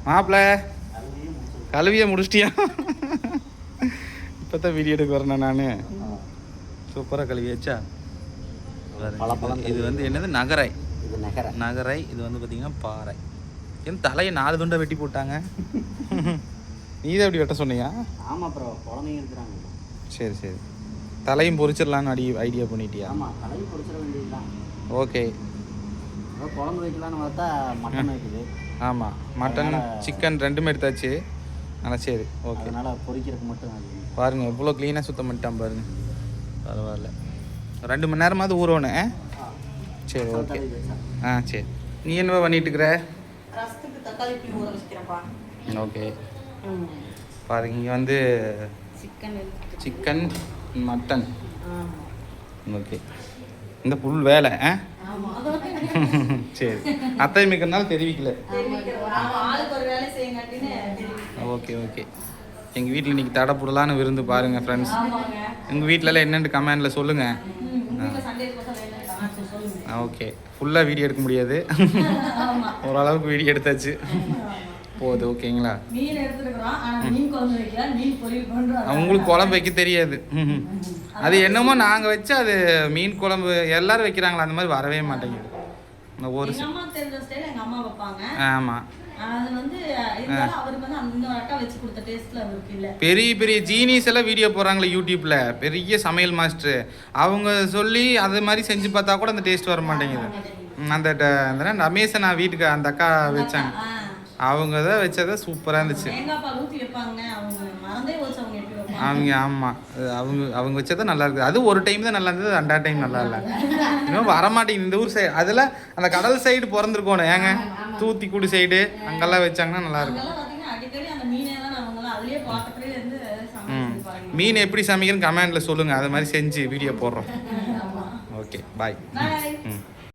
மாப்பிள்ள கழுவியை முடிச்சிட்டியா? இப்போ தான் வீடியோ எடுக்க வரேண்ணா நான். சூப்பராக கழுவியாச்சா? இது வந்து என்னது நகரை. இது நகரை. இது வந்து பார்த்தீங்கன்னா பாறை. ஏன் தலையை 4 துண்டை வெட்டி போட்டாங்க? நீ தான் எப்படி வெட்ட சொன்னியா? ஆமாம் ப்ரோ, குழந்தைங்க இருக்கிறாங்க. சரி சரி. தலையும் பொரிச்சிடலான்னு ஐடியா பண்ணிட்டியா? ஆமாம், தலையும் பொரிச்சிட வேண்டியது தான். ஓகே. குழம்பு வைக்கலான்னு பார்த்தா மட்டன் வைக்குது. ஆமாம், மட்டன் சிக்கன் ரெண்டுமே எடுத்தாச்சு. ஆனால் சரி ஓகே. அதனால் பொரிக்கிறதுக்கு மட்டும் பாருங்கள் எவ்வளோ க்ளீனாக சுத்தம் பண்ணிட்டான் பாருங்கள். பரவாயில்ல. 2 மணி நேரமாவது ஊறணும். சரி ஓகே. சரி. நீ என்ன பண்ணிட்டு இருக்கிற? ஓகே. பாருங்க இங்கே வந்து சிக்கன் மட்டன். ஓகே. இந்த ஃபுல் வேலை. சரி. அத்தை மிக்கிறனால தெரிவிக்கல. Okay okay. எங்கள் வீட்டில் இன்றைக்கி தடப்புடலான்னு விருந்து பாருங்கள் ஃப்ரெண்ட்ஸ். எங்கள் வீட்டிலலாம் என்னென்னு கமெண்டில் சொல்லுங்கள். ஓகே. ஃபுல்லாக வீடியோ எடுக்க முடியாது, ஓரளவுக்கு வீடியோ எடுத்தாச்சு போகுது. ஓகேங்களா? உங்களுக்கு குழம்பு வைக்க தெரியாது. அது என்னமோ நாங்கள் வச்சு அது மீன் குழம்பு எல்லாரும் வைக்கிறாங்களா அந்த மாதிரி வரவே மாட்டேங்குது. ஒரு ஆமாம், பெரிய பெரிய ஜீனிஸ் எல்லாம் வீடியோ போடுறாங்களே யூடியூப்ல, பெரிய சமையல் மாஸ்டர் அவங்க சொல்லி அது மாதிரி செஞ்சு பார்த்தா கூட அந்த டேஸ்ட் வர மாட்டேங்குது. அந்த ரமேஷை நான் வீட்டுக்கு அந்த அக்கா வச்சாங்க, அவங்க தான் வச்சதை சூப்பராக இருந்துச்சு. அவங்க ஆமாம், அவங்க வச்சதான் நல்லா இருக்குது. அது ஒரு டைம் தான் நல்லா இருந்தது, 2 டைம் நல்லா இல்லை. இன்னும் வரமாட்டேங்குது இந்த ஊர் சைடு. அதில் அந்த கடல் சைடு பிறந்திருக்கணும் ஏங்க, தூத்துக்குடி சைடு அங்கெல்லாம் வச்சாங்கன்னா நல்லாயிருக்கும். மீன் எப்படி சமைக்கிறேன்னு கமெண்டில் சொல்லுங்கள், அது மாதிரி செஞ்சு வீடியோ போடுறோம். Okay bye.